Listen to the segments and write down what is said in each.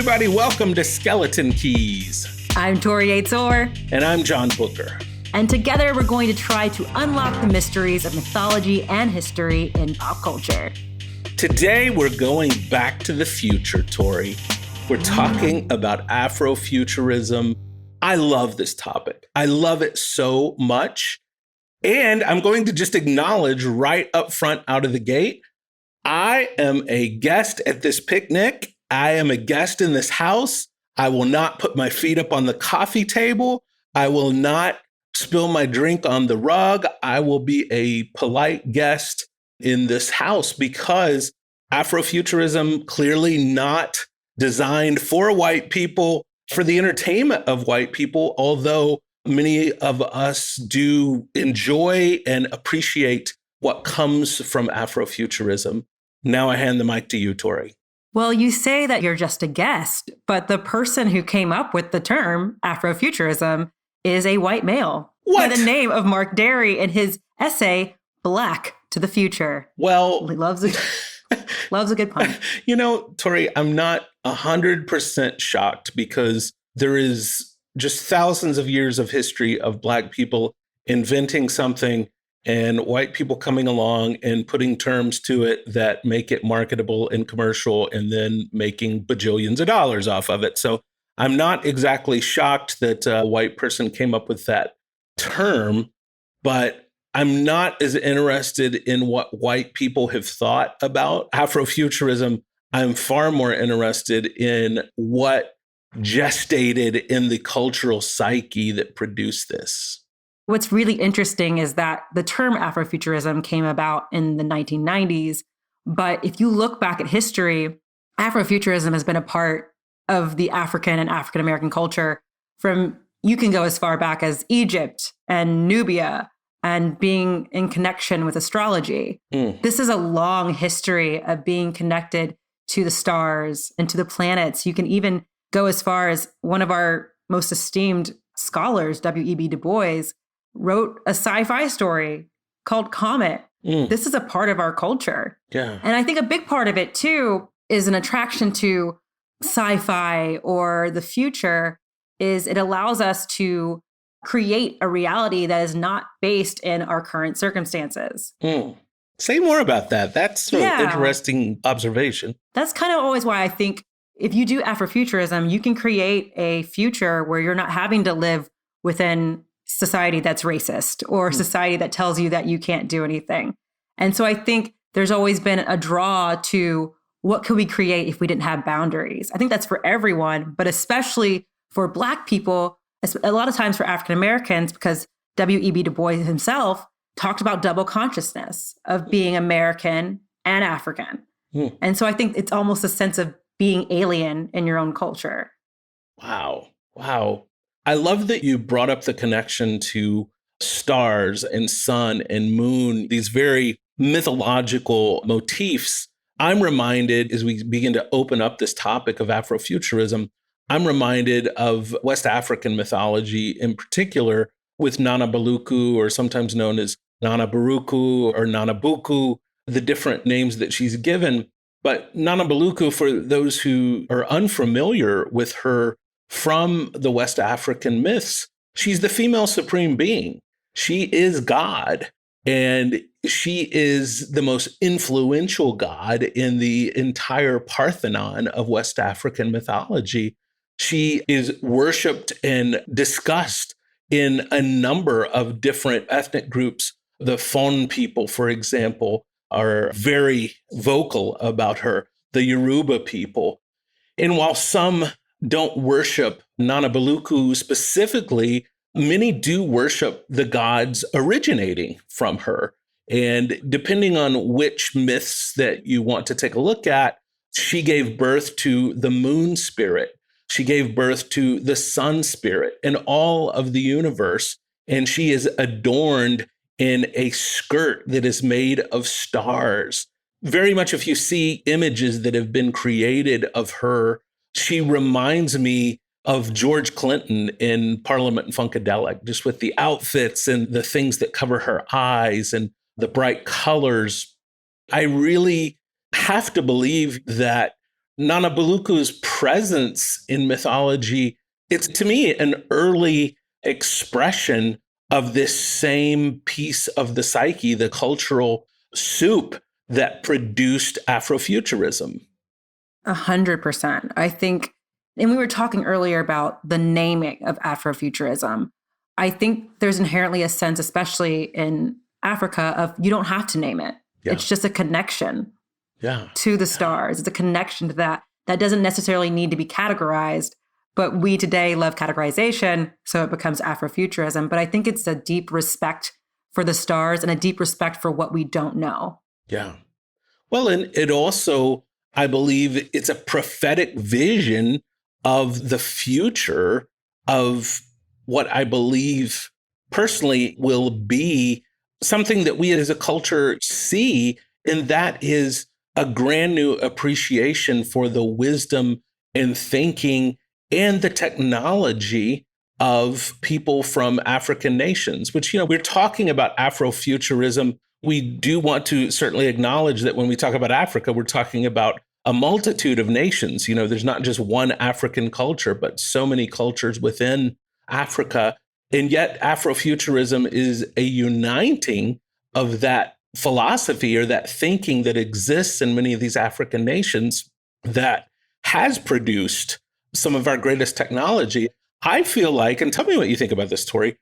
everybody. Welcome to Skeleton Keys. I'm Torri And I'm John Booker. And together we're going to try to unlock the mysteries of mythology and history in pop culture. Today we're going back to the future, Torri. We're talking about Afrofuturism. I love this topic. I love it so much. And I'm going to just acknowledge right up front out of the gate, I am a guest at this picnic. I am a guest in this house. I will not put my feet up on the coffee table. I will not spill my drink on the rug. I will be a polite guest in this house because Afrofuturism clearly not designed for white people, for the entertainment of white people, although many of us do enjoy and appreciate what comes from Afrofuturism. Now I hand the mic to you, Torri. Well, you say that you're just a guest, but the person who came up with the term Afrofuturism is a white male. What? By the name of Mark Derry in his essay, Black to the Future. Well, he loves a good pun. You know, Torri, I'm not 100% shocked because there is just thousands of years of history of Black people inventing something and white people coming along and putting terms to it that make it marketable and commercial and then making bajillions of dollars off of it. So I'm not exactly shocked that a white person came up with that term, but I'm not as interested in what white people have thought about Afrofuturism. I'm far more interested in what gestated in the cultural psyche that produced this. What's really interesting is that the term Afrofuturism came about in the 1990s. But if you look back at history, Afrofuturism has been a part of the African and African American culture you can go as far back as Egypt and Nubia and being in connection with astrology. This is a long history of being connected to the stars and to the planets. You can even go as far as one of our most esteemed scholars, W.E.B. Du Bois, wrote a sci-fi story called Comet. This is a part of our culture. Yeah. And I think a big part of it, too, is an attraction to sci-fi or the future is it allows us to create a reality that is not based in our current circumstances. Say more about that. That's an interesting observation. That's kind of always why I think if you do Afrofuturism, you can create a future where you're not having to live within society that's racist or society that tells you that you can't do anything. And so I think there's always been a draw to what could we create if we didn't have boundaries? I think that's for everyone, but especially for Black people, a lot of times for African Americans, because W.E.B. Du Bois himself talked about double consciousness of being American and African. And so I think it's almost a sense of being alien in your own culture. Wow. I love that you brought up the connection to stars and sun and moon, these very mythological motifs. I'm reminded, as we begin to open up this topic of Afrofuturism, I'm reminded of West African mythology in particular with Nana Baluku, or sometimes known as Nana Baruku or Nana Buku, the different names that she's given. But Nana Baluku, for those who are unfamiliar with her from the West African myths, she's the female supreme being. She is God, and she is the most influential god in the entire Parthenon of West African mythology. She is worshipped and discussed in a number of different ethnic groups. The Fon people, for example, are very vocal about her, the Yoruba people. And while some don't worship Nana Baluku specifically, many do worship the gods originating from her. And depending on which myths that you want to take a look at, she gave birth to the moon spirit. She gave birth to the sun spirit and all of the universe. And she is adorned in a skirt that is made of stars. Very much if you see images that have been created of her, she reminds me of George Clinton in Parliament and Funkadelic, just with the outfits and the things that cover her eyes and the bright colors. I really have to believe that Nana Buluku's presence in mythology, it's to me an early expression of this same piece of the psyche, the cultural soup that produced Afrofuturism. 100%. I think, and we were talking earlier about the naming of Afrofuturism. I think there's inherently a sense, especially in Africa, of you don't have to name it. Yeah. It's just a connection to the stars. It's a connection to that. That doesn't necessarily need to be categorized, but we today love categorization, so it becomes Afrofuturism. But I think it's a deep respect for the stars and a deep respect for what we don't know. Yeah. Well, and it also, I believe, it's a prophetic vision of the future of what I believe personally will be something that we as a culture see, and that is a brand new appreciation for the wisdom and thinking and the technology of people from African nations, which, we're talking about Afrofuturism. We do want to certainly acknowledge that when we talk about Africa, we're talking about a multitude of nations. There's not just one African culture, but so many cultures within Africa. And yet Afrofuturism is a uniting of that philosophy or that thinking that exists in many of these African nations that has produced some of our greatest technology. I feel like, and tell me what you think about this, Torri,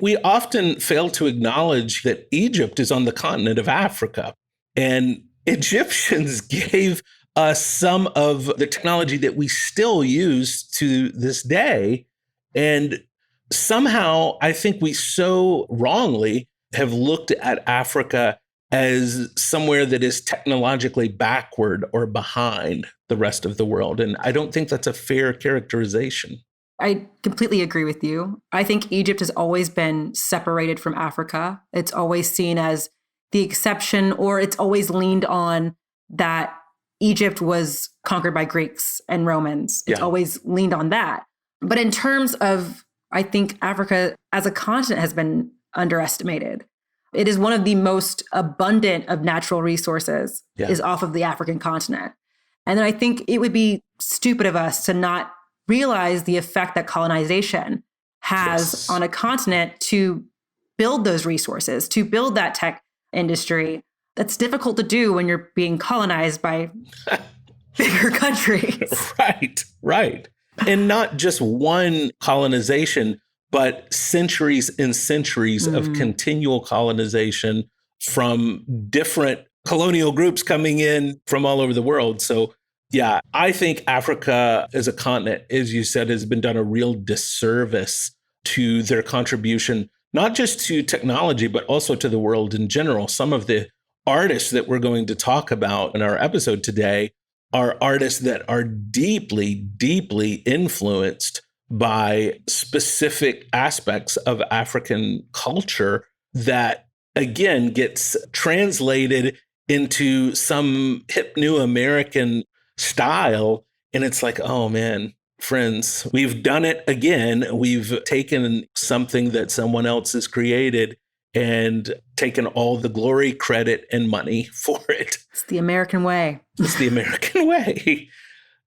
we often fail to acknowledge that Egypt is on the continent of Africa, and Egyptians gave us some of the technology that we still use to this day. And somehow I think we so wrongly have looked at Africa as somewhere that is technologically backward or behind the rest of the world. And I don't think that's a fair characterization. I completely agree with you. I think Egypt has always been separated from Africa. It's always seen as the exception, or it's always leaned on that Egypt was conquered by Greeks and Romans. It's always leaned on that. But in terms of, I think Africa as a continent has been underestimated. It is one of the most abundant of natural resources is off of the African continent. And then I think it would be stupid of us to not realize the effect that colonization has on a continent to build those resources, to build that tech industry. That's difficult to do when you're being colonized by bigger countries. Right. And not just one colonization, but centuries and centuries of continual colonization from different colonial groups coming in from all over the world. So yeah, I think Africa as a continent, as you said, has been done a real disservice to their contribution, not just to technology, but also to the world in general. Some of the artists that we're going to talk about in our episode today are artists that are deeply, deeply influenced by specific aspects of African culture that, again, gets translated into some hip new American style. And it's like, oh man, friends, we've done it again. We've taken something that someone else has created and taken all the glory, credit, and money for it. It's the American way. It's the American way.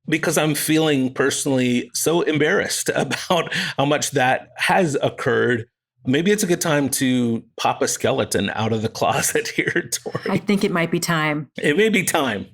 Because I'm feeling personally so embarrassed about how much that has occurred. Maybe it's a good time to pop a skeleton out of the closet here, Torri. I think it might be time. It may be time.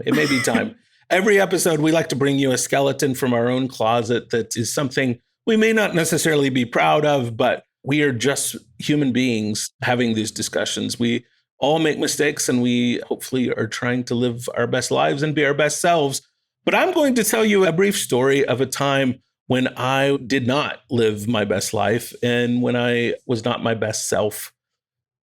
Every episode, we like to bring you a skeleton from our own closet that is something we may not necessarily be proud of, but we are just human beings having these discussions. We all make mistakes, and we hopefully are trying to live our best lives and be our best selves. But I'm going to tell you a brief story of a time when I did not live my best life and when I was not my best self.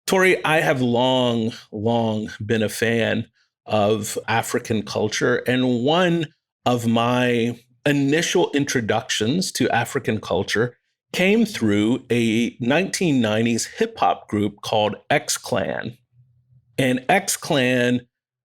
Torri, I have long, long been a fan of African culture. And one of my initial introductions to African culture came through a 1990s hip hop group called X-Clan. And X-Clan,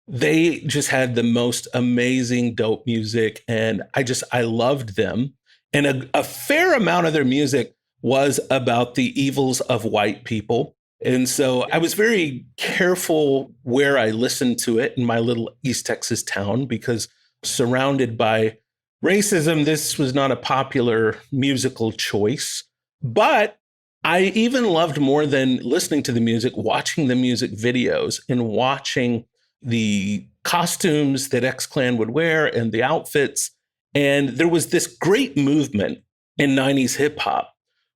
they just had the most amazing, dope music. And I loved them. And a fair amount of their music was about the evils of white people. And so I was very careful where I listened to it in my little East Texas town, because surrounded by racism, this was not a popular musical choice. But I even loved more than listening to the music, watching the music videos and watching the costumes that X-Clan would wear and the outfits. And there was this great movement in 90s hip hop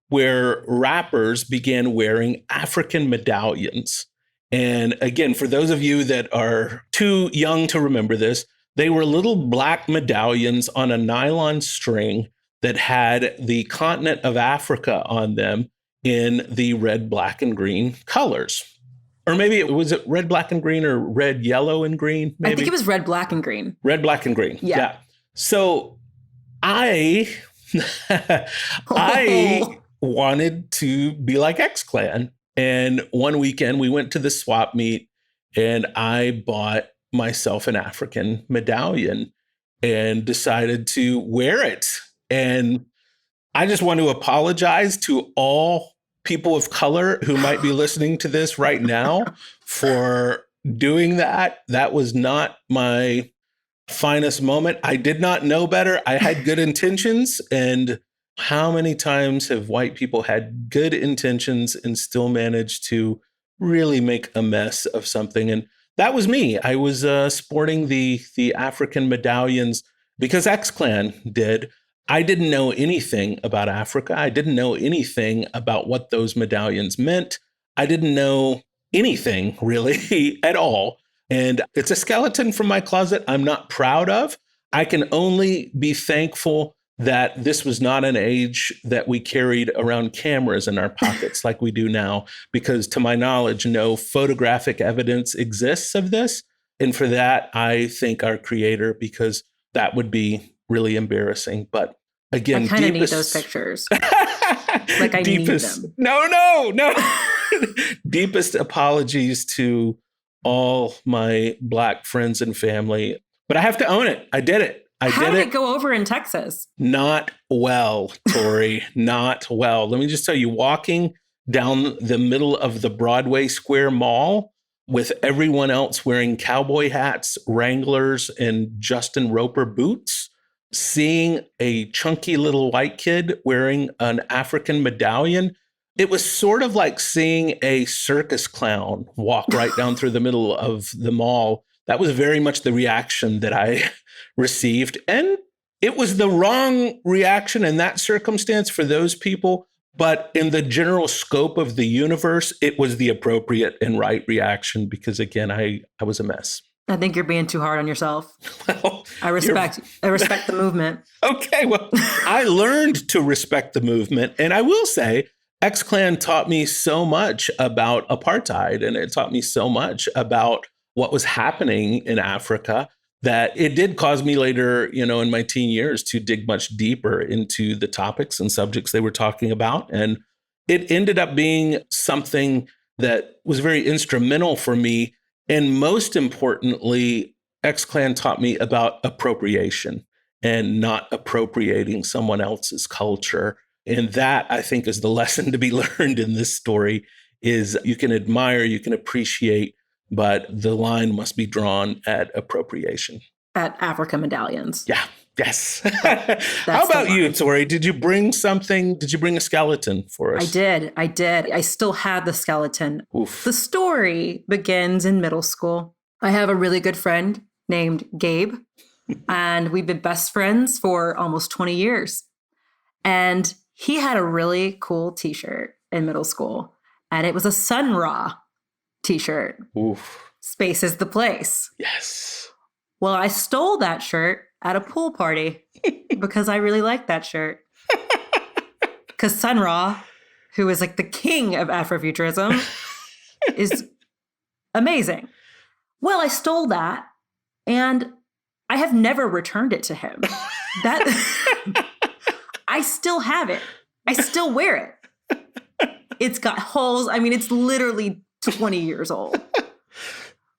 where rappers began wearing African medallions. And again, for those of you that are too young to remember this, they were little black medallions on a nylon string that had the continent of Africa on them in the red, black, and green colors. Or maybe was it red, black, and green or red, yellow, and green? Maybe. I think it was red, black, and green. Red, black, and green. Yeah. So I wanted to be like X-Clan. And one weekend we went to the swap meet and I bought myself an African medallion and decided to wear it. And I just want to apologize to all people of color who might be listening to this right now for doing that. That was not my finest moment. I did not know better. I had good intentions. And how many times have white people had good intentions and still managed to really make a mess of something? And that was me. I was sporting the African medallions because X-Clan did. I didn't know anything about Africa. I didn't know anything about what those medallions meant. I didn't know anything really at all. And it's a skeleton from my closet I'm not proud of. I can only be thankful that this was not an age that we carried around cameras in our pockets like we do now, because to my knowledge, no photographic evidence exists of this. And for that, I thank our creator, because that would be really embarrassing. But again, I kind of need those pictures. Like I need them. No. Deepest apologies to all my Black friends and family. But I have to own it. I did it. How did it go over in Texas? Not well, Torri. Not well. Let me just tell you, walking down the middle of the Broadway Square Mall with everyone else wearing cowboy hats, Wranglers, and Justin Roper boots, seeing a chunky little white kid wearing an African medallion, it was sort of like seeing a circus clown walk right down through the middle of the mall. That was very much the reaction that I received. And it was the wrong reaction in that circumstance for those people. But in the general scope of the universe, it was the appropriate and right reaction because, again, I was a mess. I think you're being too hard on yourself. Well, I respect the movement. Okay, well, I learned to respect the movement. And I will say, X-Clan taught me so much about apartheid, and it taught me so much about what was happening in Africa that it did cause me later, in my teen years to dig much deeper into the topics and subjects they were talking about. And it ended up being something that was very instrumental for me. And most importantly, X-Clan taught me about appropriation and not appropriating someone else's culture. And that, I think, is the lesson to be learned in this story, is you can admire, you can appreciate, but the line must be drawn at appropriation. At Africa medallions. Yeah. Yes. How about you, Torri? Did you bring something? Did you bring a skeleton for us? I did. I still have the skeleton. Oof. The story begins in middle school. I have a really good friend named Gabe, and we've been best friends for almost 20 years. And he had a really cool t-shirt in middle school, and it was a Sun Ra t-shirt. Oof. Space is the place. Yes. Well, I stole that shirt at a pool party because I really liked that shirt. Because Sun Ra, who is like the king of Afrofuturism, is amazing. Well, I stole that, and I have never returned it to him. I still have it. I still wear it. It's got holes. I mean, it's literally 20 years old.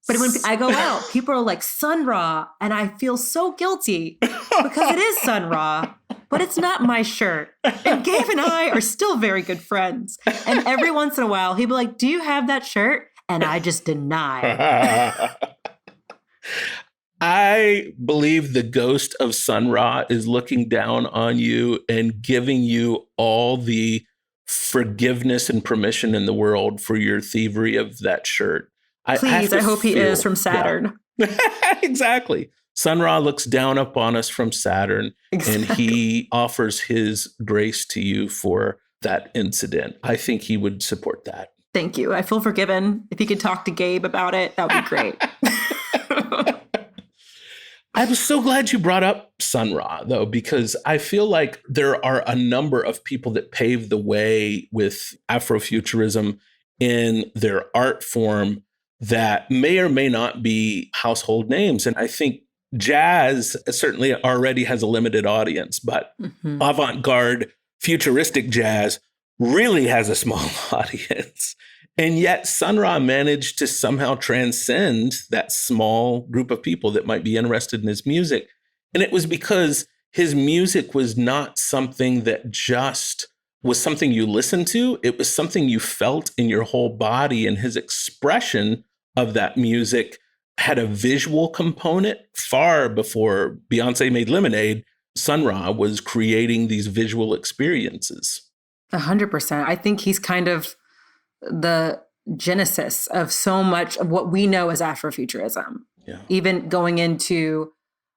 But when I go out, people are like, Sun Ra, and I feel so guilty because it is Sun Ra, but it's not my shirt. And Gabe and I are still very good friends. And every once in a while, he'll be like, do you have that shirt? And I just deny. I believe the ghost of Sun Ra is looking down on you and giving you all the forgiveness and permission in the world for your thievery of that shirt. Please, I hope he is from Saturn. Yeah. Exactly. Sun Ra looks down upon us from Saturn, and he offers his grace to you for that incident. I think he would support that. Thank you. I feel forgiven. If you could talk to Gabe about it, that would be great. I was so glad you brought up Sun Ra, though, because I feel like there are a number of people that paved the way with Afrofuturism in their art form that may or may not be household names. And I think jazz certainly already has a limited audience, but avant-garde futuristic jazz really has a small audience. And yet Sun Ra managed to somehow transcend that small group of people that might be interested in his music. And it was because his music was not something that just was something you listened to. It was something you felt in your whole body. And his expression of that music had a visual component. Far before Beyonce made Lemonade, Sun Ra was creating these visual experiences. 100%. I think he's kind of the genesis of so much of what we know as Afrofuturism. Yeah. Even going into,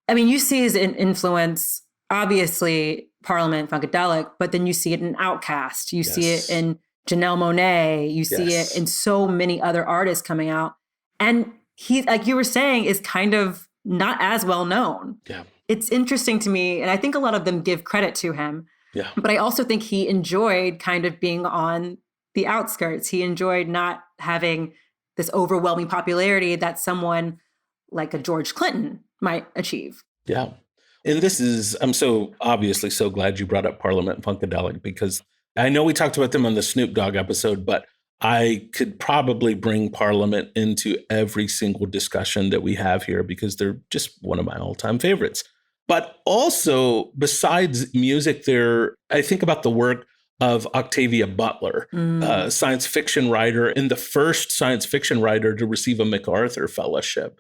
I mean, you see his influence, obviously, Parliament, Funkadelic, but then you see it in Outkast. You see it in Janelle Monáe. You see it in so many other artists coming out. And he, like you were saying, is kind of not as well known. Yeah. It's interesting to me, and I think a lot of them give credit to him. Yeah. But I also think he enjoyed kind of being on the outskirts. He enjoyed not having this overwhelming popularity that someone like a George Clinton might achieve. Yeah. And I'm so obviously so glad you brought up Parliament and Funkadelic, because I know we talked about them on the Snoop Dogg episode, but I could probably bring Parliament into every single discussion that we have here because they're just one of my all-time favorites. But also, besides music, I think about the work of Octavia Butler, a science fiction writer, and the first science fiction writer to receive a MacArthur Fellowship.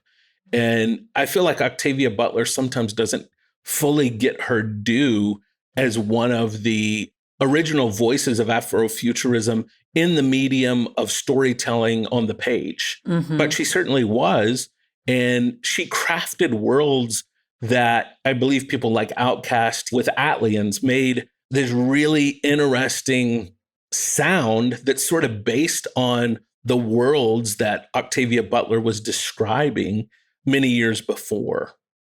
And I feel like Octavia Butler sometimes doesn't fully get her due as one of the original voices of Afrofuturism in the medium of storytelling on the page. But she certainly was. And she crafted worlds that I believe people like Outkast with Atlians made this really interesting sound that's sort of based on the worlds that Octavia Butler was describing many years before.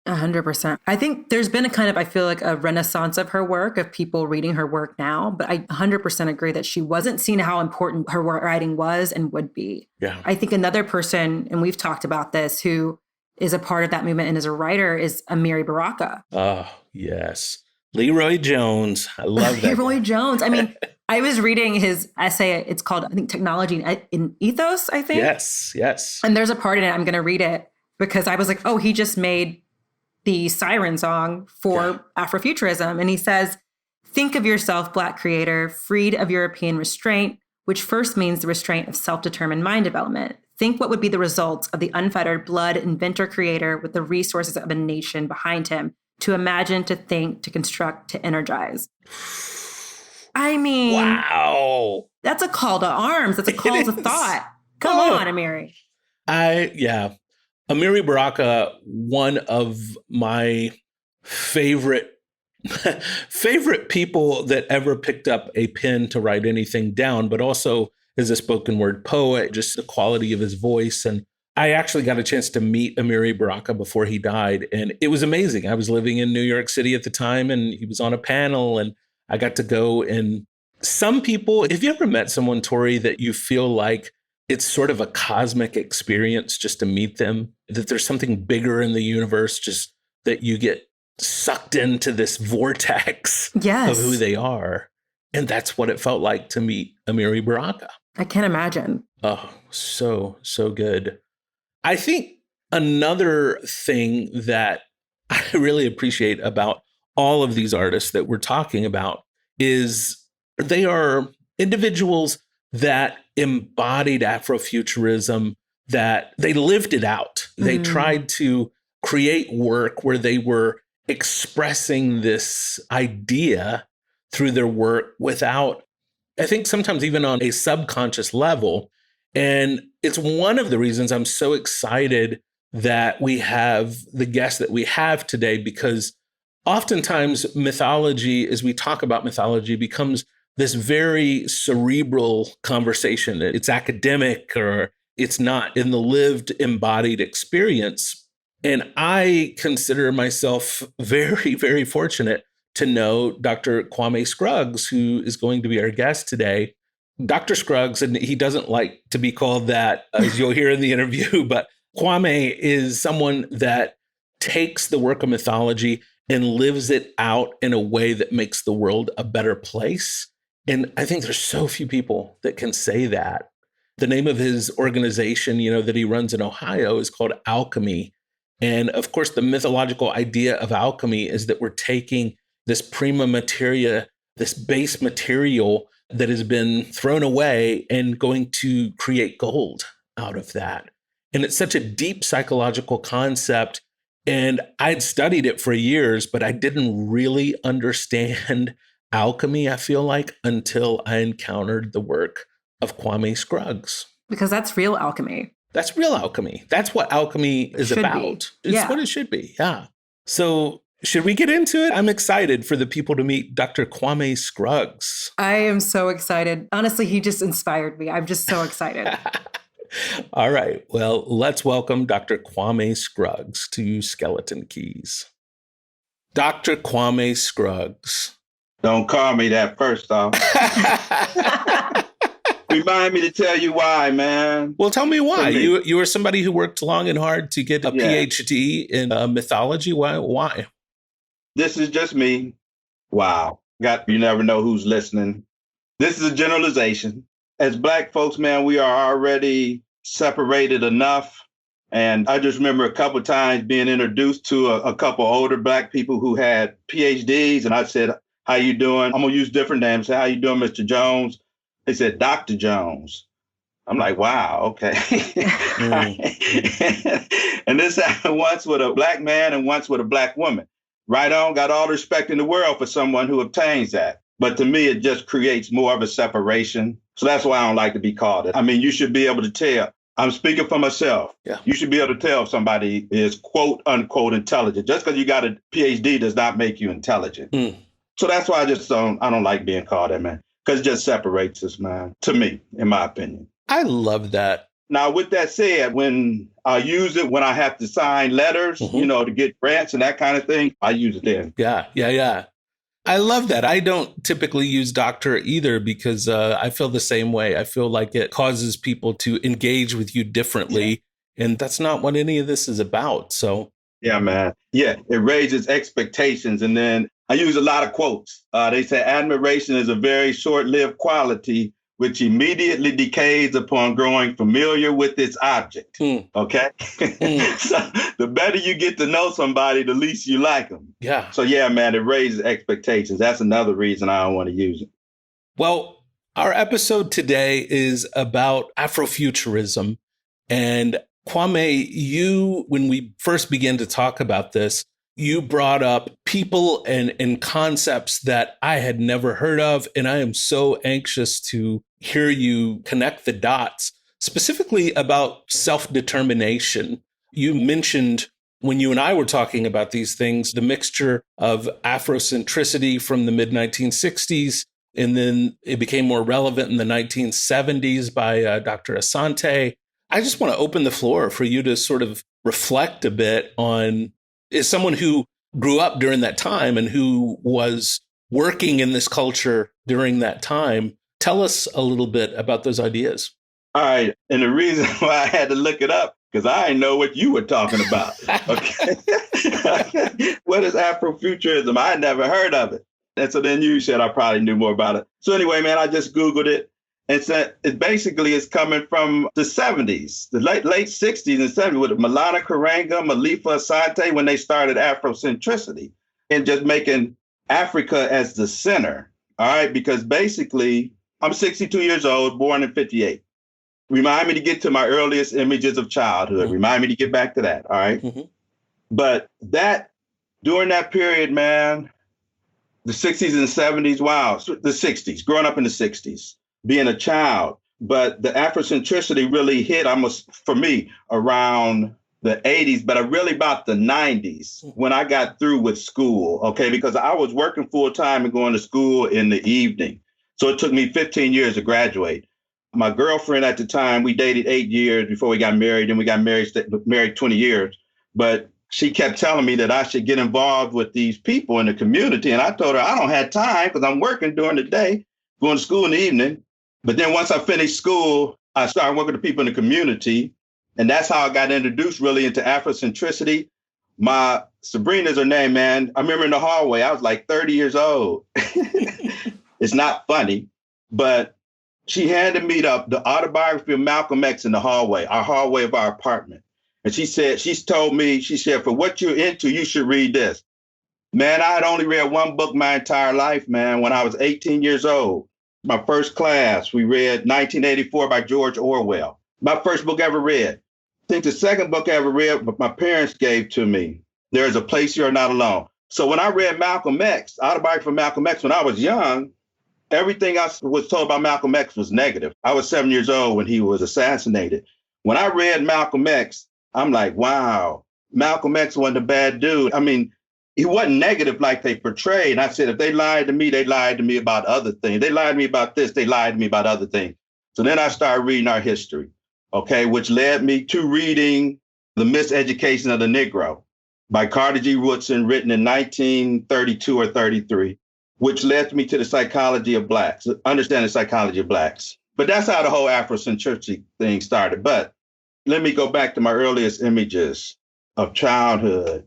100%. I think there's been I feel like a renaissance of her work, of people reading her work now. But I 100% agree that she wasn't seen how important her writing was and would be. Yeah. I think another person, and we've talked about this, who is a part of that movement and is a writer is Amiri Baraka. Oh, yes. Leroy Jones. I love that. Leroy Jones. I mean, I was reading his essay. It's called, I think, Technology in Ethos, I think. Yes. And there's a part in it, I'm going to read it, because I was like, oh, he just made the Siren song for Afrofuturism. And he says, think of yourself, Black creator, freed of European restraint, which first means the restraint of self-determined mind development. Think what would be the results of the unfettered blood inventor creator with the resources of a nation behind him to imagine, to think, to construct, to energize. I mean, wow. That's a call to arms. That's a call to thought. Come on, Amiri. Amiri Baraka, one of my favorite people that ever picked up a pen to write anything down, but also as a spoken word poet, just the quality of his voice. And I actually got a chance to meet Amiri Baraka before he died. And it was amazing. I was living in New York City at the time, and he was on a panel, and I got to go. And some people, have you ever met someone, Torri, that you feel like it's sort of a cosmic experience just to meet them, that there's something bigger in the universe, just that you get sucked into this vortex of who they are? And that's what it felt like to meet Amiri Baraka. I can't imagine. Oh, so good. I think another thing that I really appreciate about all of these artists that we're talking about is they are individuals that embodied Afrofuturism, that they lived it out. They tried to create work where they were expressing this idea through their work without, I think sometimes even on a subconscious level. And it's one of the reasons I'm so excited that we have the guest that we have today, because oftentimes mythology, as we talk about mythology, becomes this very cerebral conversation. It's academic, or it's not in the lived, embodied experience. And I consider myself very, very fortunate to know Dr. Kwame Scruggs, who is going to be our guest today. Dr. Scruggs, and he doesn't like to be called that, as you'll hear in the interview, but Kwame is someone that takes the work of mythology and lives it out in a way that makes the world a better place. And I think there's so few people that can say that. The name of his organization, that he runs in Ohio is called Alchemy. And of course, the mythological idea of alchemy is that we're taking this prima materia, this base material that has been thrown away, and going to create gold out of that. And it's such a deep psychological concept. And I'd studied it for years, but I didn't really understand alchemy, I feel like, until I encountered the work of Kwame Scruggs. Because that's real alchemy. That's real alchemy. That's what alchemy is about. It's what it should be. Yeah. So should we get into it? I'm excited for the people to meet Dr. Kwame Scruggs. I am so excited. Honestly, he just inspired me. I'm just so excited. All right. Well, let's welcome Dr. Kwame Scruggs to Skeleton Keys. Dr. Kwame Scruggs. Don't call me that first off. Remind me to tell you why, man. Well, tell me why. You were somebody who worked long and hard to get a PhD in mythology. Why? This is just me. Wow. You never know who's listening. This is a generalization. As Black folks, man, we are already separated enough. And I just remember a couple of times being introduced to a couple older Black people who had PhDs. And I said, how you doing? I'm going to use different names. How you doing, Mr. Jones? They said, Dr. Jones. I'm like, wow, okay. And this happened once with a Black man and once with a Black woman. Right on, got all the respect in the world for someone who obtains that. But to me, it just creates more of a separation. So that's why I don't like to be called it. I mean, you should be able to tell. I'm speaking for myself. Yeah. You should be able to tell if somebody is quote unquote intelligent. Just because you got a PhD does not make you intelligent. So that's why I don't like being called that, man. Because it just separates us, man, to me, in my opinion. I love that. Now, with that said, when I use it, when I have to sign letters, to get grants and that kind of thing, I use it then. Yeah. I love that. I don't typically use doctor either because I feel the same way. I feel like it causes people to engage with you differently. Yeah. And that's not what any of this is about. So. Yeah, man. Yeah, it raises expectations. And then I use a lot of quotes. They say admiration is a very short-lived quality which immediately decays upon growing familiar with its object. Okay? So the better you get to know somebody, the least you like them. Yeah. So yeah, man, it raises expectations. That's another reason I don't want to use it. Well, our episode today is about Afrofuturism. And Kwame, when we first began to talk about this, you brought up people and concepts that I had never heard of. And I am so anxious to hear you connect the dots, specifically about self-determination. You mentioned when you and I were talking about these things, the mixture of Afrocentricity from the mid-1960s, and then it became more relevant in the 1970s by Dr. Asante. I just want to open the floor for you to sort of reflect a bit on, as someone who grew up during that time and who was working in this culture during that time, tell us a little bit about those ideas. All right. And the reason why I had to look it up, because I didn't know what you were talking about. Okay. What is Afrofuturism? I had never heard of it. And so then you said I probably knew more about it. So anyway, man, I just Googled it. And said it basically is coming from the 70s, the late 60s and 70s with Maulana Karenga, Malifa Asante, when they started Afrocentricity and just making Africa as the center. All right. Because basically I'm 62 years old, born in 58. Remind me to get to my earliest images of childhood. Remind me to get back to that. All right. But during that period, man, the 60s and 70s, wow, the 60s, growing up in the 60s, being a child. But the Afrocentricity really hit almost, for me, around the 80s, but really about the 90s when I got through with school, okay? Because I was working full time and going to school in the evening. So it took me 15 years to graduate. My girlfriend at the time, we dated 8 years before we got married, and we got married 20 years. But she kept telling me that I should get involved with these people in the community. And I told her I don't have time because I'm working during the day, going to school in the evening. But then once I finished school, I started working with people in the community. And that's how I got introduced really into Afrocentricity. My Sabrina's her name, man. I remember in the hallway, I was like 30 years old. It's not funny, but she handed me the autobiography of Malcolm X in the hallway, our hallway of our apartment. And she's told me, she said, for what you're into, you should read this. Man, I had only read one book my entire life, man. When I was 18 years old, my first class, we read 1984 by George Orwell. My first book ever read. I think the second book I ever read, but my parents gave to me, There Is a Place You Are Not Alone. So when I read Malcolm X, autobiography of Malcolm X, when I was young, everything I was told about Malcolm X was negative. I was 7 years old when he was assassinated. When I read Malcolm X, I'm like, wow, Malcolm X wasn't a bad dude. I mean, he wasn't negative like they portrayed. And I said, if they lied to me, they lied to me about other things. They lied to me about this, they lied to me about other things. So then I started reading our history, okay, which led me to reading The Miseducation of the Negro by Carter G. Woodson, written in 1932 or 33, which led me to the psychology of Blacks, understanding the psychology of Blacks. But that's how the whole Afrocentricity thing started. But let me go back to my earliest images of childhood.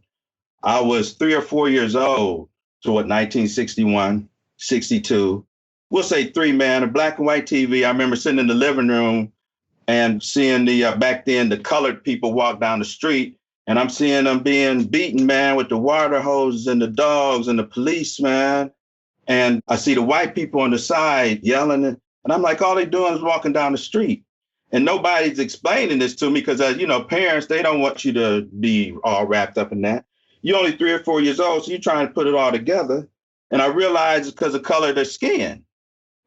I was 3 or 4 years old, so 1961, 62. We'll say 3, man, a black and white TV. I remember sitting in the living room and seeing back then, the colored people walk down the street, and I'm seeing them being beaten, man, with the water hoses and the dogs and the police, man. And I see the white people on the side yelling, and I'm like, all they doing is walking down the street. And nobody's explaining this to me because, parents, they don't want you to be all wrapped up in that. You're only 3 or 4 years old, so you're trying to put it all together. And I realized it's because of the color of their skin.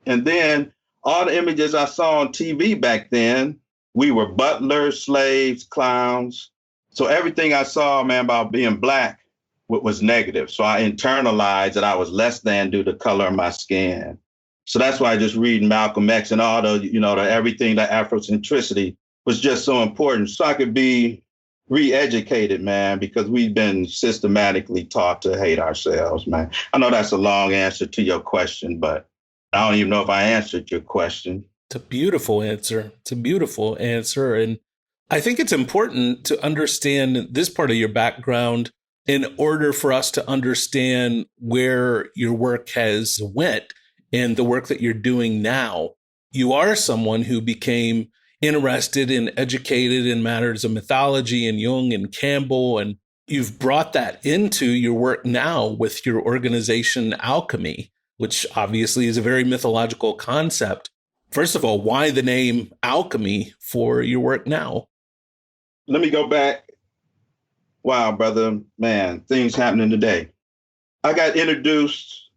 And then all the images I saw on TV back then, we were butlers, slaves, clowns. So everything I saw, man, about being black was negative. So I internalized that I was less than due to the color of my skin. So that's why I just read Malcolm X and all the everything, the Afrocentricity was just so important. So I could be re-educated, man, because we've been systematically taught to hate ourselves, man. I know that's a long answer to your question, but I don't even know if I answered your question. It's a beautiful answer. It's a beautiful answer. And I think it's important to understand this part of your background in order for us to understand where your work has went and the work that you're doing now. You are someone who became interested and educated in matters of mythology and Jung and Campbell, and you've brought that into your work now with your organization Alchemy, which obviously is a very mythological concept. First of all, why the name Alchemy for your work now? Let me go back. Wow, brother, man, things happening today. I got introduced,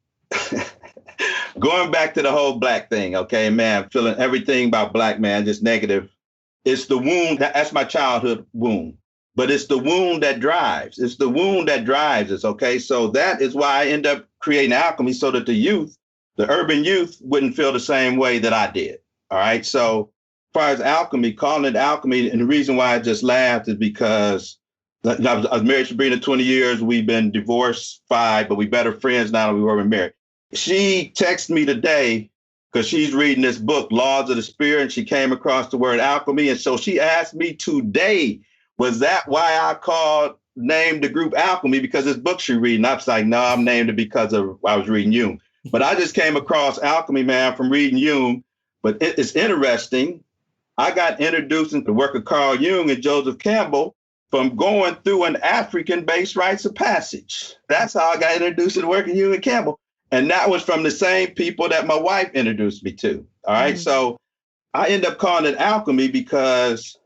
going back to the whole black thing, okay, man, feeling everything about black, man, just negative. It's the wound, that's my childhood wound, but it's the wound that drives. It's the wound that drives us, okay? So that is why I end up creating Alchemy so that the youth, the urban youth, wouldn't feel the same way that I did, all right? So as far as Alchemy, calling it Alchemy, and the reason why I just laughed is because I was married to Sabrina 20 years. We've been divorced 5, but we better friends now than we were when married. She texted me today because she's reading this book, Laws of the Spirit, and she came across the word alchemy. And so she asked me today, was that why I named the group Alchemy? Because this book she's reading. I was like, no, I'm named it because I was reading Jung. But I just came across Alchemy, man, from reading Jung. But it's interesting. I got introduced into the work of Carl Jung and Joseph Campbell from going through an African-based rites of passage. That's how I got introduced to the work of Jung and Campbell. And that was from the same people that my wife introduced me to. All right. Mm-hmm. So I end up calling it Alchemy because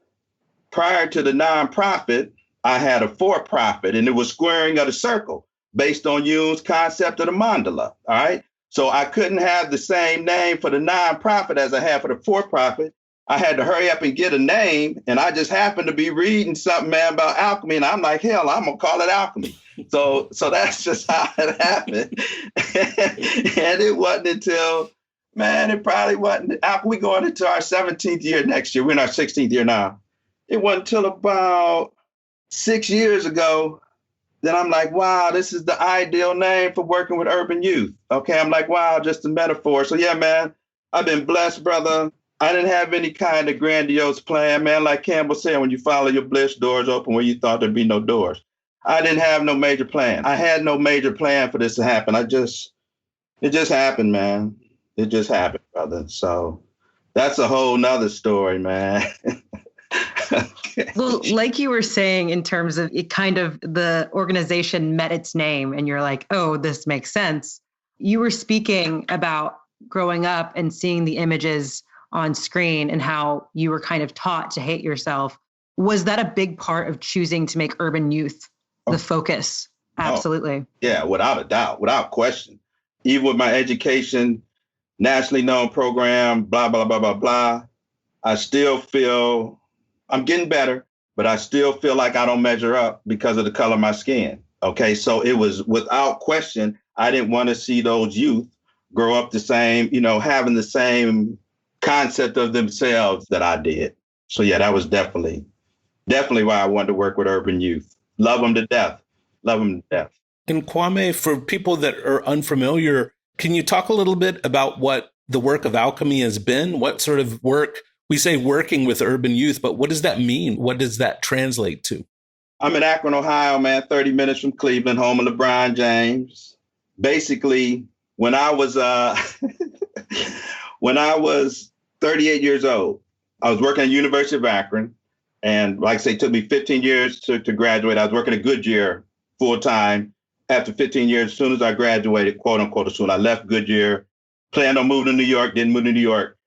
prior to the nonprofit, I had a for-profit, and it was squaring of the circle based on Jung's concept of the mandala. All right. So I couldn't have the same name for the nonprofit as I had for the for-profit. I had to hurry up and get a name. And I just happened to be reading something, man, about alchemy. And I'm like, hell, I'm going to call it Alchemy. So that's just how it happened. And it wasn't until, man, it probably wasn't. We going into our 17th year next year. We're in our 16th year now. It wasn't until about 6 years ago that I'm like, wow, this is the ideal name for working with urban youth. Okay, I'm like, wow, just a metaphor. So yeah, man, I've been blessed, brother. I didn't have any kind of grandiose plan, man. Like Campbell said, when you follow your bliss, doors open where you thought there'd be no doors. I didn't have no major plan. I had no major plan for this to happen. It just happened, man. It just happened, brother. So that's a whole nother story, man. Okay. Well, like you were saying, in terms of it, kind of the organization met its name and you're like, oh, this makes sense. You were speaking about growing up and seeing the images on screen and how you were kind of taught to hate yourself. Was that a big part of choosing to make urban youth the focus? Absolutely. Yeah, without a doubt, without question. Even with my education, nationally known program, blah, blah, blah, blah, blah, I still feel I'm getting better, but I still feel like I don't measure up because of the color of my skin. Okay, so it was without question, I didn't want to see those youth grow up the same, having the same concept of themselves that I did. So yeah, that was definitely why I wanted to work with urban youth. Love them to death. Love them to death. And Kwame, for people that are unfamiliar, can you talk a little bit about what the work of Alchemy has been? What sort of work? We say working with urban youth, but what does that mean? What does that translate to? I'm in Akron, Ohio, man, 30 minutes from Cleveland, home of LeBron James. Basically, when I was 38 years old, I was working at the University of Akron. And like I say, it took me 15 years to graduate. I was working at Goodyear full time. After 15 years, as soon as I graduated, quote unquote, as soon as I left Goodyear, planned on moving to New York, didn't move to New York.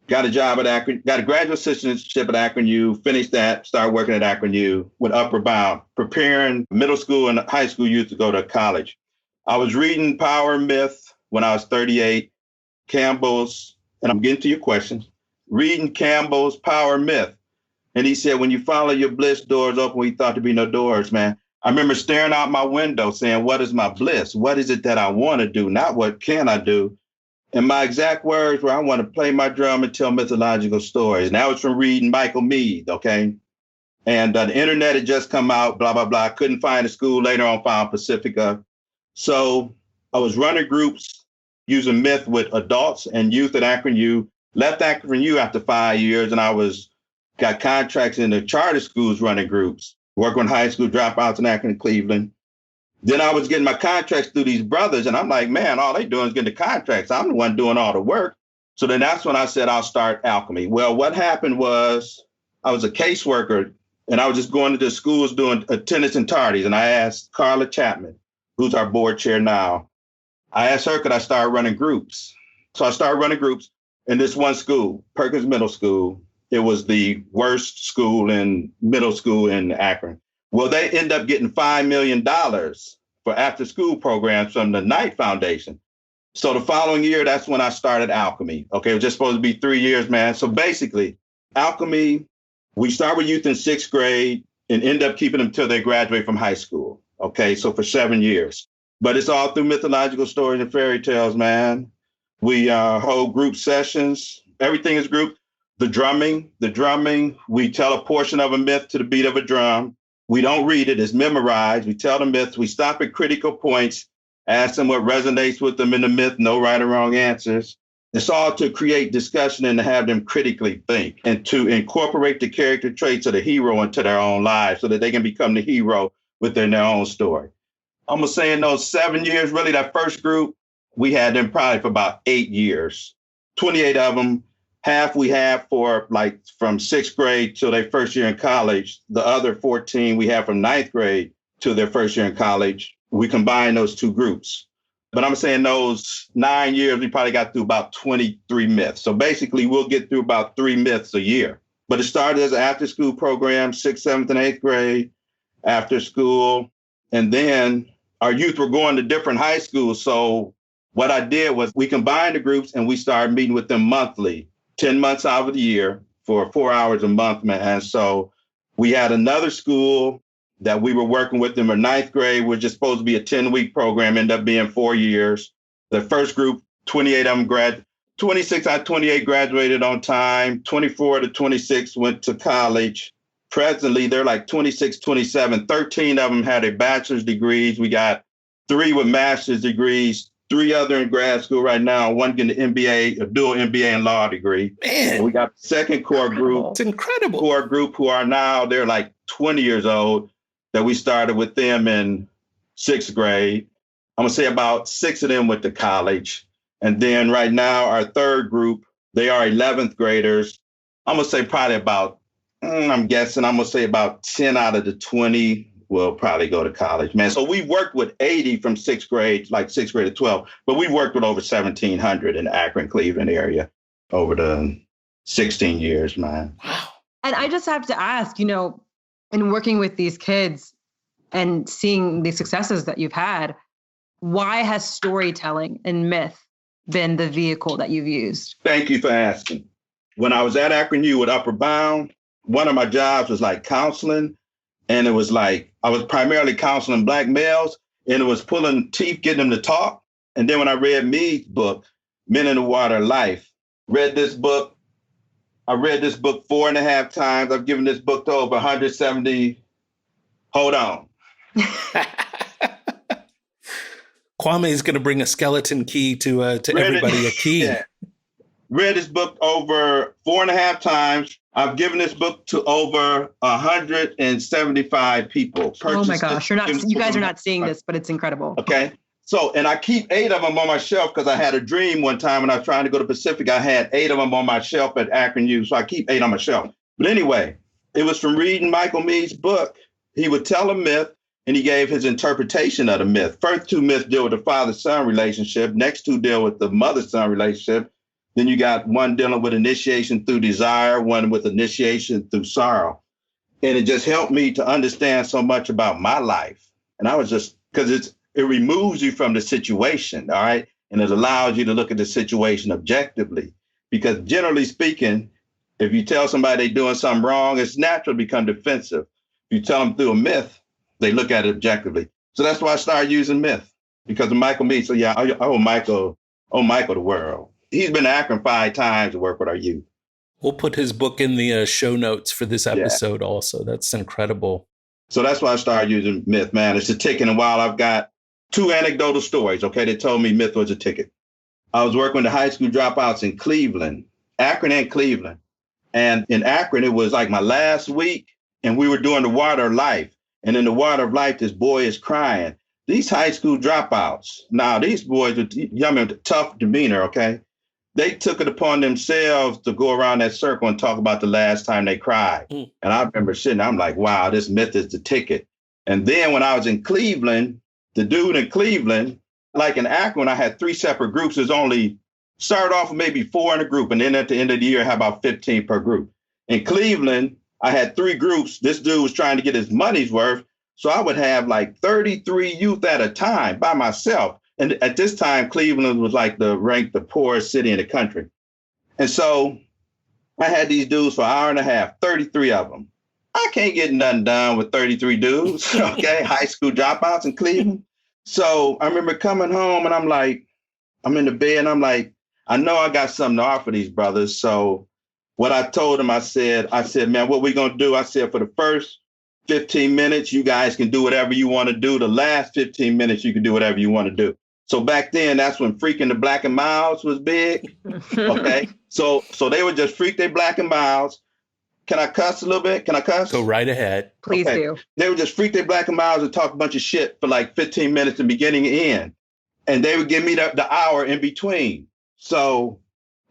Got a job at Akron, got a graduate assistantship at Akron U, finished that, started working at Akron U with Upward Bound, preparing middle school and high school youth to go to college. I was reading Power and Myth when I was 38, Campbell's, and I'm getting to your question, reading Campbell's Power and Myth. And he said, when you follow your bliss, doors open where you thought there'd be no doors, man. I remember staring out my window saying, what is my bliss? What is it that I want to do? Not what can I do? And my exact words were, I want to play my drum and tell mythological stories. And that was from reading Michael Meade, okay? And the internet had just come out, blah, blah, blah. I couldn't find a school. Later on, found Pacifica. So I was running groups using myth with adults and youth at Akron U. Left Akron U after 5 years, and I got contracts in the charter schools running groups, working with high school dropouts in Akron and Cleveland. Then I was getting my contracts through these brothers, and I'm like, man, all they doing is getting the contracts. I'm the one doing all the work. So then that's when I said I'll start Alchemy. Well, what happened was I was a caseworker, and I was just going to the schools doing attendance and tardies. And I asked Carla Chapman, who's our board chair now, I asked her, could I start running groups? So I started running groups in this one school, Perkins Middle School. It was the worst school in middle school in Akron. Well, they end up getting $5 million for after school programs from the Knight Foundation. So the following year, that's when I started Alchemy. Okay, it was just supposed to be 3 years, man. So basically, Alchemy, we start with youth in 6th grade and end up keeping them till they graduate from high school. Okay, so for 7 years. But it's all through mythological stories and fairy tales, man. We hold group sessions. Everything is group. The drumming, we tell a portion of a myth to the beat of a drum. We don't read it, it's memorized. We tell the myths, we stop at critical points, ask them what resonates with them in the myth, no right or wrong answers. It's all to create discussion and to have them critically think and to incorporate the character traits of the hero into their own lives so that they can become the hero within their own story. I'm gonna say in those 7 years, really that first group, we had them probably for about 8 years, 28 of them. Half we have for like from 6th grade till their first year in college. The other 14 we have from 9th grade to their first year in college. We combine those two groups. But I'm saying those 9 years, we probably got through about 23 myths. So basically we'll get through about 3 myths a year. But it started as an after school program, 6th, 7th, and 8th grade. after school. And then our youth were going to different high schools. So what I did was we combined the groups and we started meeting with them monthly, 10 months out of the year for 4 hours a month, man. And so we had another school that we were working with them in ninth grade, was just supposed to be a 10-week program, ended up being 4 years. The first group, 28 of them 26 out of 28 graduated on time, 24 to 26 went to college. Presently, they're like 26, 27, 13 of them had their bachelor's degrees. We got 3 with master's degrees, 3 other in grad school right now, one getting an MBA, a dual MBA and law degree. Man, and we got the second core group. It's incredible. Core group who are now, they're like 20 years old, that we started with them in 6th grade. I'm gonna say about 6 of them went to college. And then right now, our third group, they are 11th graders. I'm gonna say probably about, I'm gonna say about 10 out of the 20 will probably go to college, man. So we've worked with 80 from 6th grade, like 6th grade to 12, but we've worked with over 1,700 in the Akron, Cleveland area over the 16 years, man. Wow. And I just have to ask, in working with these kids and seeing the successes that you've had, why has storytelling and myth been the vehicle that you've used? Thank you for asking. When I was at Akron U with Upper Bound, one of my jobs was like counseling. And it was like, I was primarily counseling Black males, and it was pulling teeth, getting them to talk. And then when I read Mead's book, Men in the Water Life, I read this book 4.5 times. I've given this book to over 170. Hold on. Kwame is going to bring a skeleton key to everybody, a key. Yeah. Read this book over 4.5 times. I've given this book to over 175 people. Oh my gosh, you guys are not seeing this, but it's incredible. Okay. So, and I keep 8 of them on my shelf because I had a dream one time when I was trying to go to Pacific. I had 8 of them on my shelf at Akron U. So I keep 8 on my shelf. But anyway, it was from reading Michael Mead's book. He would tell a myth and he gave his interpretation of the myth. First 2 myths deal with the father-son relationship. Next 2 deal with the mother-son relationship. Then you got one dealing with initiation through desire, one with initiation through sorrow. And it just helped me to understand so much about my life. And I was just, because it removes you from the situation, all right? And it allows you to look at the situation objectively. Because generally speaking, if you tell somebody they're doing something wrong, it's natural to become defensive. If you tell them through a myth, they look at it objectively. So that's why I started using myth, because of Michael Mead. So yeah, I owe Michael the world. He's been to Akron 5 times to work with our youth. We'll put his book in the show notes for this episode also. That's incredible. So that's why I started using myth, man. It's a ticket. And while I've got 2 anecdotal stories, okay, they told me myth was a ticket. I was working with the high school dropouts in Cleveland, Akron and Cleveland. And in Akron, it was like my last week, and we were doing the Water of Life. And in the Water of Life, this boy is crying. These high school dropouts, now these boys with tough demeanor, okay? They took it upon themselves to go around that circle and talk about the last time they cried. And I remember sitting, I'm like, wow, this myth is the ticket. And then when I was in Cleveland, the dude in Cleveland, like in Akron, I had 3 separate groups. There's only, started off with maybe 4 in a group. And then at the end of the year, I had about 15 per group. In Cleveland, I had 3 groups. This dude was trying to get his money's worth. So I would have like 33 youth at a time by myself. And at this time, Cleveland was like ranked the poorest city in the country. And so I had these dudes for an hour and a half, 33 of them. I can't get nothing done with 33 dudes, okay? High school dropouts in Cleveland. So I remember coming home and I'm like, I'm in the bed and I'm like, I know I got something to offer these brothers. So what I told them, I said, man, what we gonna do? I said, for the first 15 minutes, you guys can do whatever you want to do. The last 15 minutes, you can do whatever you want to do. So back then, that's when freaking the Black and Milds was big. Okay. So they would just freak their Black and Milds. Can I cuss a little bit? Can I cuss? Go right ahead. Please do. They would just freak their Black and Milds and talk a bunch of shit for like 15 minutes in beginning and end. And they would give me the hour in between. So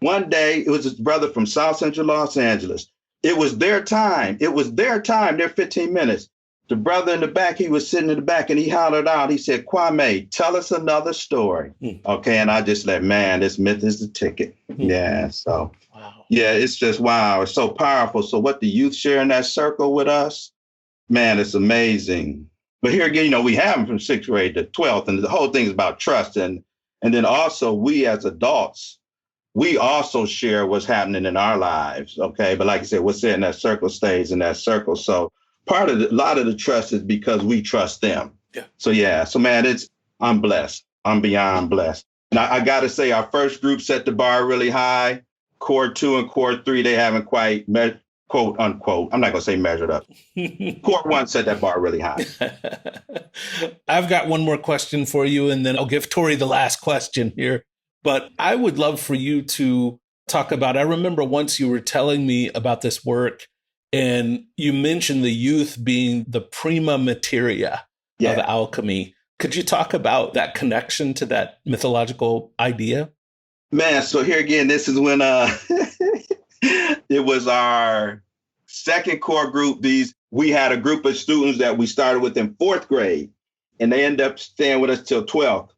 one day, it was this brother from South Central Los Angeles. It was their time. Their 15 minutes. The brother in the back, he was sitting in the back and he hollered out. He said, Kwame, tell us another story. Okay. And I just like, man, this myth is the ticket. Yeah. So, wow. Yeah, it's just, wow. It's so powerful. So what the youth share in that circle with us, Man, it's amazing. But here again, we have them from sixth grade to 12th, and the whole thing is about trust. And then also we as adults, we also share what's happening in our lives. Okay. But like I said, what's in that circle stays in that circle. So a lot of the trust is because we trust them. Yeah. So man, I'm blessed. I'm beyond blessed. And I got to say, our first group set the bar really high. Core 2 and Core 3, they haven't quite quote unquote, I'm not going to say measured up. Core 1 set that bar really high. I've got one more question for you, and then I'll give Torri the last question here. But I would love for you to talk about, I remember once you were telling me about this work, and you mentioned the youth being the prima materia of alchemy. Could you talk about that connection to that mythological idea? Man, so here again, this is when it was our second core group. We had a group of students that we started with in fourth grade, and they ended up staying with us till 12th.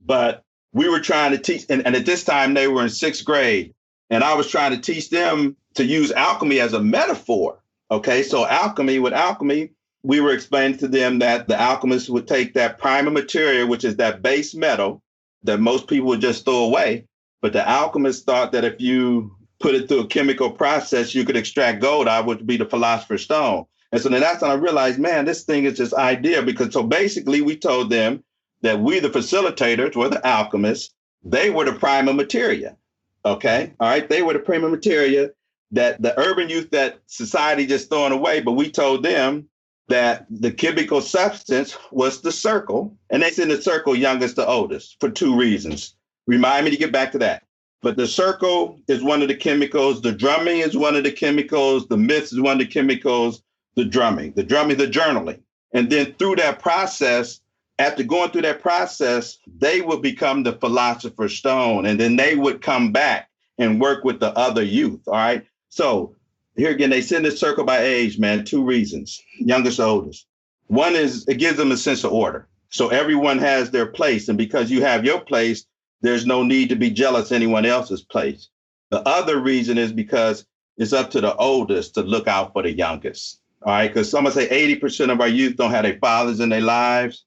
But we were trying to teach, and at this time they were in sixth grade, and I was trying to teach them to use alchemy as a metaphor. Okay, so with alchemy, we were explaining to them that the alchemists would take that primer material, which is that base metal that most people would just throw away. But the alchemists thought that if you put it through a chemical process, you could extract gold out, which would be the philosopher's stone. And so then that's when I realized, man, this thing is just idea. Because so basically we told them that we, the facilitators, were the alchemists. They were the prima materia. Okay. All right. They were the prima materia that the urban youth, that society just throwing away. But we told them that the chemical substance was the circle. And they said the circle youngest to oldest for two reasons. Remind me to get back to that. But the circle is one of the chemicals. The drumming is one of the chemicals. The myths is one of the chemicals. The drumming, the journaling. And then through that process, after going through that process, they would become the philosopher's stone. And then they would come back and work with the other youth. All right. So here again, they send the circle by age, man. Two reasons, youngest to oldest. One is it gives them a sense of order. So everyone has their place. And because you have your place, there's no need to be jealous of anyone else's place. The other reason is because it's up to the oldest to look out for the youngest. All right. Because someone say 80% of our youth don't have their fathers in their lives.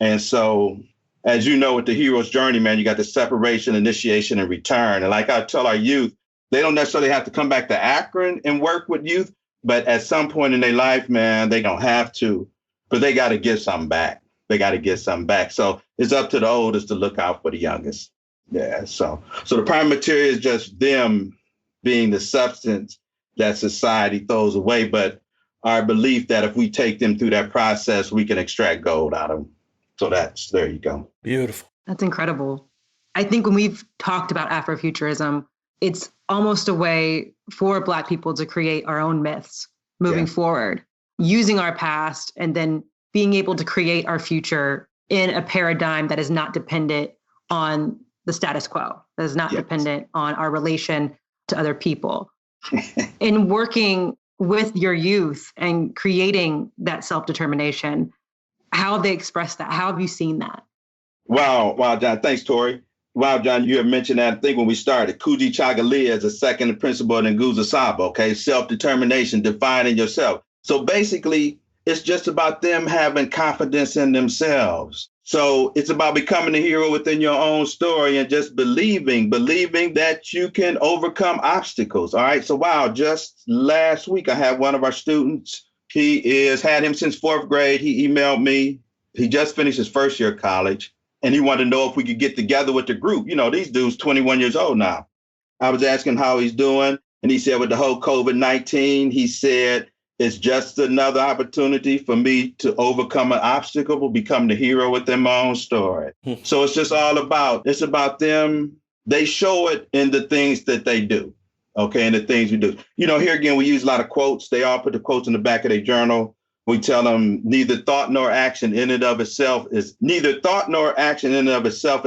And so, as you know, with the hero's journey, man, you got the separation, initiation, and return. And like I tell our youth, they don't necessarily have to come back to Akron and work with youth. But at some point in their life, man, they don't have to. But they got to give something back. So it's up to the oldest to look out for the youngest. Yeah. So the prime material is just them being the substance that society throws away. But our belief that if we take them through that process, we can extract gold out of them. So there you go. Beautiful. That's incredible. I think when we've talked about Afrofuturism, it's almost a way for Black people to create our own myths moving forward, using our past and then being able to create our future in a paradigm that is not dependent on the status quo, that is not dependent on our relation to other people. In working with your youth and creating that self-determination, how they express that, how have you seen that? Wow, John. Thanks, Torri. Wow, John, you have mentioned that, I think, when we started. Kuji Chagalia is a second principle in Nguza Saba, okay? Self-determination, defining yourself. So basically, it's just about them having confidence in themselves. So it's about becoming a hero within your own story and just believing that you can overcome obstacles. All right. So, wow, just last week, I had one of our students. Had him since fourth grade. He emailed me. He just finished his first year of college, and he wanted to know if we could get together with the group. You know, these dudes 21 years old now. I was asking how he's doing. And he said with the whole COVID-19, he said, it's just another opportunity for me to overcome an obstacle, become the hero within my own story. So it's just it's about them. They show it in the things that they do. Okay. And the things we do. You know, here again, we use a lot of quotes. They all put the quotes in the back of their journal. We tell them neither thought nor action in and of itself is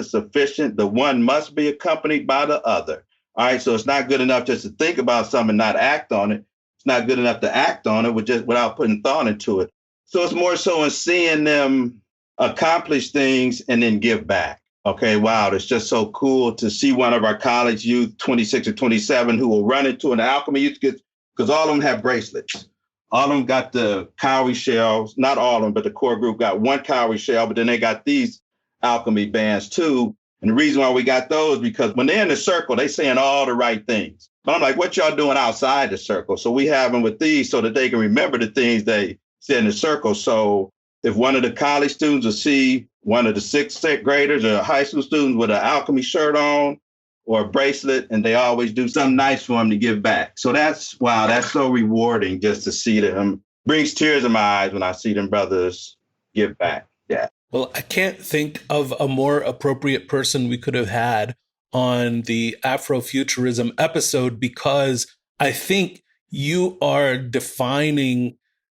sufficient. The one must be accompanied by the other. All right. So it's not good enough just to think about something and not act on it. It's not good enough to act on it without putting thought into it. So it's more so in seeing them accomplish things and then give back. Okay, wow, it's just so cool to see one of our college youth, 26 or 27, who will run into an alchemy youth, because all of them have bracelets. All of them got the cowrie shells. Not all of them, but the core group got one cowrie shell, but then they got these alchemy bands too. And the reason why we got those, because when they're in the circle, they saying all the right things. But I'm like, what y'all doing outside the circle? So we have them with these so that they can remember the things they said in the circle. So if one of the college students will see one of the sixth graders or high school students with an alchemy shirt on or a bracelet, and they always do something nice for them to give back. So that's so rewarding just to see them. Brings tears in my eyes when I see them brothers give back. Yeah. Well, I can't think of a more appropriate person we could have had on the Afrofuturism episode, because I think you are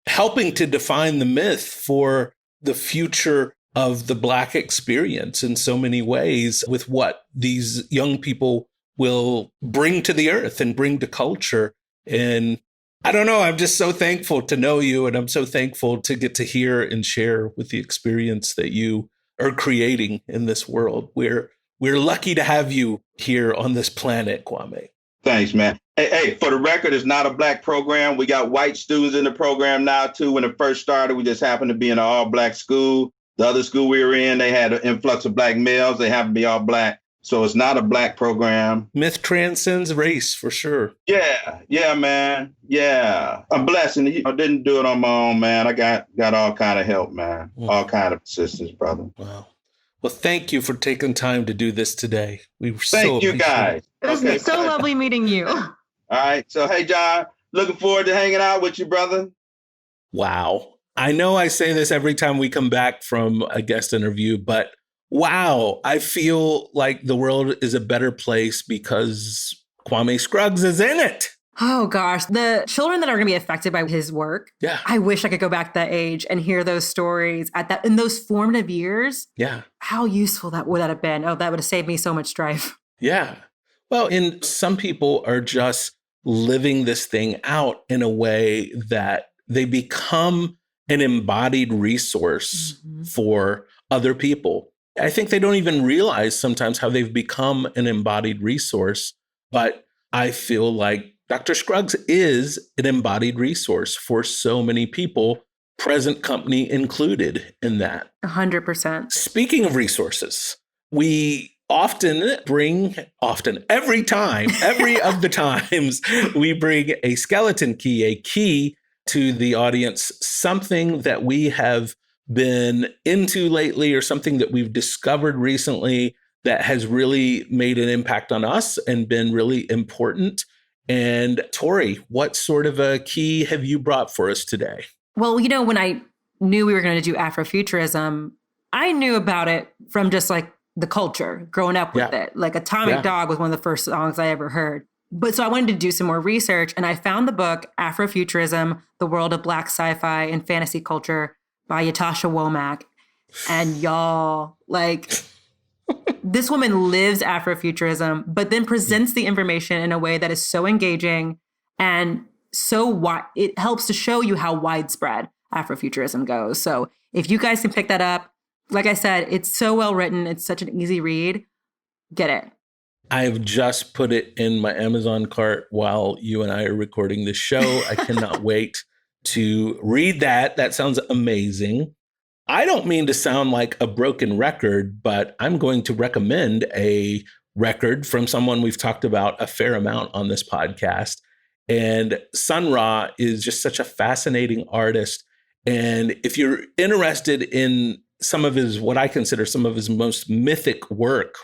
helping to define the myth for the future of the Black experience in so many ways, with what these young people will bring to the earth and bring to culture. And I don't know, I'm just so thankful to know you, and I'm so thankful to get to hear and share with the experience that you are creating in this world. We're lucky to have you here on this planet, Kwame. Thanks, man. Hey, for the record, it's not a Black program. We got white students in the program now, too. When it first started, we just happened to be in an all-Black school. The other school we were in, they had an influx of Black males. They happened to be all Black. So it's not a Black program. Myth transcends race, for sure. Yeah, man. Yeah. I'm blessed. And I didn't do it on my own, man. I got all kind of help, man. All kind of assistance, brother. Wow. Well, thank you for taking time to do this today. Thank you, guys. It was so lovely meeting you. All right. So, hey, John, looking forward to hanging out with you, brother. Wow. I know I say this every time we come back from a guest interview, but wow, I feel like the world is a better place because Kwame Scruggs is in it. Oh, gosh. The children that are going to be affected by his work. Yeah. I wish I could go back that age and hear those stories in those formative years. Yeah. How useful would that have been? Oh, that would have saved me so much strife. Yeah. Well, and some people are just living this thing out in a way that they become an embodied resource for other people. I think they don't even realize sometimes how they've become an embodied resource, but I feel like Dr. Scruggs is an embodied resource for so many people, present company included in that. 100%. Speaking of resources, we every of the times, we bring a skeleton key, a key to the audience, something that we have been into lately or something that we've discovered recently that has really made an impact on us and been really important. And Torri, what sort of a key have you brought for us today? Well, when I knew we were going to do Afrofuturism, I knew about it from just like the culture, growing up with it. Like Atomic Dog was one of the first songs I ever heard. But so I wanted to do some more research, and I found the book Afrofuturism, The World of Black Sci-Fi and Fantasy Culture by Ytasha Womack. And y'all, this woman lives Afrofuturism, but then presents the information in a way that is so engaging and so wide. It helps to show you how widespread Afrofuturism goes. So if you guys can pick that up, like I said, it's so well written. It's such an easy read. Get it. I've just put it in my Amazon cart while you and I are recording this show. I cannot wait to read that. That sounds amazing. I don't mean to sound like a broken record, but I'm going to recommend a record from someone we've talked about a fair amount on this podcast. And Sun Ra is just such a fascinating artist. And if you're interested in what I consider some of his most mythic work,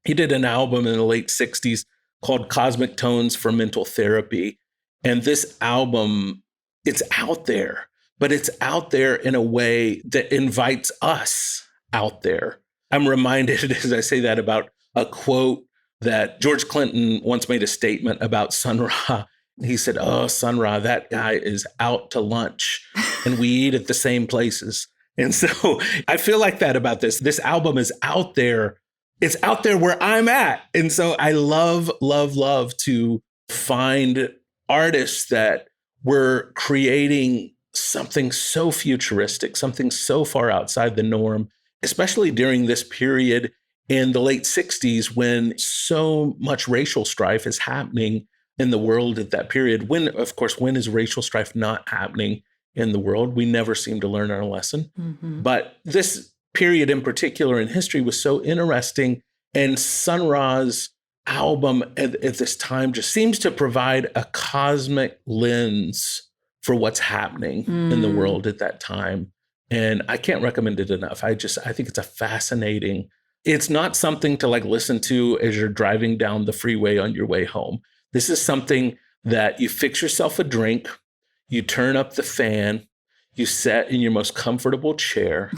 he did an album in the late 60s called Cosmic Tones for Mental Therapy. And this album, it's out there, but it's out there in a way that invites us out there. I'm reminded, as I say that, about a quote that George Clinton once made a statement about Sun Ra. He said, "Oh, Sun Ra, that guy is out to lunch and we eat at the same places." And so I feel like that about this. This album is out there. It's out there where I'm at. And so I love to find artists that were creating something so futuristic, something so far outside the norm, especially during this period in the late 60s when so much racial strife is happening in the world at that period. When, of course, when is racial strife not happening in the world? We never seem to learn our lesson. But this period in particular in history was so interesting. And Sun Ra's album at this time just seems to provide a cosmic lens for what's happening in the world at that time. And I can't recommend it enough. I think it's a fascinating, it's not something to like listen to as you're driving down the freeway on your way home. This is something that you fix yourself a drink, you turn up the fan, you sit in your most comfortable chair,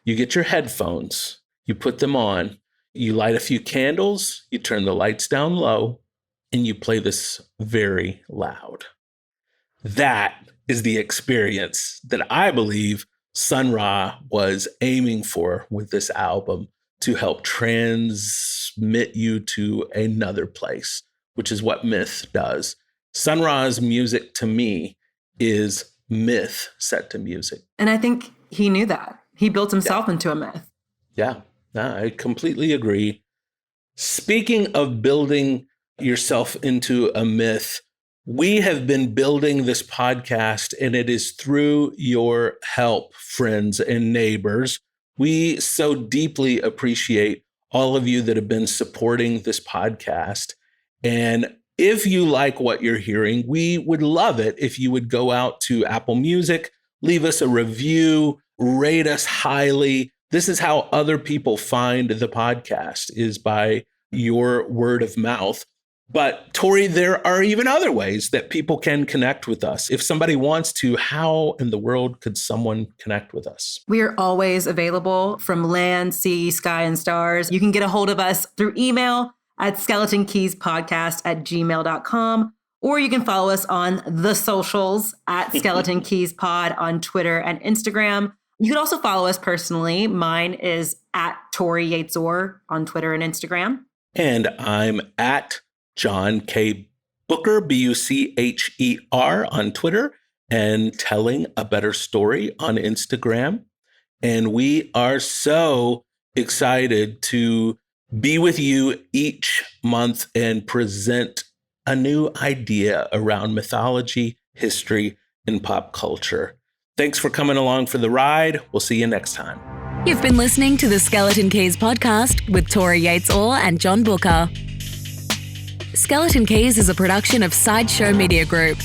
you get your headphones, you put them on, you light a few candles, you turn the lights down low, and you play this very loud. That is the experience that I believe Sun Ra was aiming for with this album, to help transmit you to another place, which is what myth does. Sun Ra's music to me is myth set to music. And I think he knew that. He built himself into a myth. Yeah, I completely agree. Speaking of building yourself into a myth, we have been building this podcast, and it is through your help, friends and neighbors. We so deeply appreciate all of you that have been supporting this podcast. And if you like what you're hearing, we would love it if you would go out to Apple Music, leave us a review, rate us highly. This is how other people find the podcast, is by your word of mouth. But Torri, there are even other ways that people can connect with us. If somebody wants to, how in the world could someone connect with us? We are always available from land, sea, sky, and stars. You can get a hold of us through email at skeletonkeyspodcast@gmail.com, or you can follow us on the socials at Skeleton Keys Pod on Twitter and Instagram. You can also follow us personally. Mine is at Torri Yatesor on Twitter and Instagram. And I'm at John K. Booker, Bucher on Twitter, and Telling a Better Story on Instagram. And we are so excited to be with you each month and present a new idea around mythology, history, and pop culture. Thanks for coming along for the ride. We'll see you next time. You've been listening to the Skeleton Keys podcast with Torri Yatesor and John Booker. Skeleton Keys is a production of Sideshow Media Group.